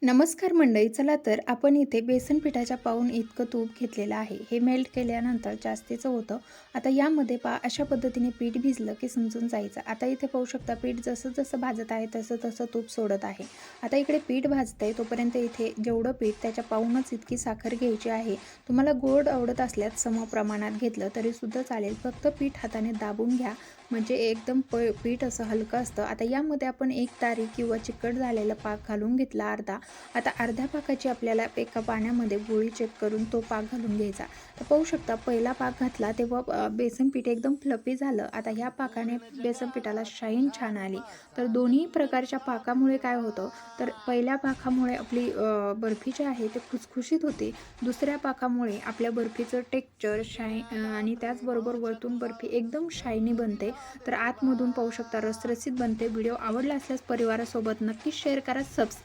नमस्कार मंडळी. चला तर आपण इथे बेसन पिठाच्या पाऊण इतकं तूप घेतलेलं आहे. हे मेल्ट केल्यानंतर जास्तीचं होतं. आता यामध्ये अशा पद्धतीने पीठ भिजलं की समजून जायचं. आता इथे पाहू शकता पीठ जसं जसं भाजत आहे तसं तसं तूप सोडत आहे. आता इकडे पीठ भाजतंय तोपर्यंत इथे जेवढं पीठ त्याच्या पाऊणच इतकी साखर घ्यायची आहे. तुम्हाला गोड आवडत असल्यास समप्रमाणात घेतलं तरीसुद्धा चालेल. फक्त पीठ हाताने दाबून घ्या, म्हणजे एकदम पीठ असं हलकं असतं. आता यामध्ये आपण एक तारी किंवा चिकट झालेला पाक घालून घेतला अर्धा. आता अर्ध्या पाकाची आपल्याला एका पाण्यामध्ये गोळी चेक करून तो पाक घालून घ्यायचा. तर पाहू शकता पहिला पाक घातला तेव्हा बेसन पीठ एकदम फ्लफी झालं. आता ह्या पाकाने बेसन पिठाला शाईन छान आली. तर दोन्ही प्रकारच्या पाकामुळे काय होतं, तर पहिल्या पाकामुळे आपली बर्फी जी आहे ते खुसखुशीत होते. दुसऱ्या पाकामुळे आपल्या बर्फीचं टेक्स्चर आणि त्याचबरोबर वरतून बर्फी एकदम शायनी बनते. तर आतमधून पाहू शकता रसरशीत बनते. व्हिडिओ आवडला असल्यास परिवारासोबत नक्कीच शेअर करा, सबस्क्राईब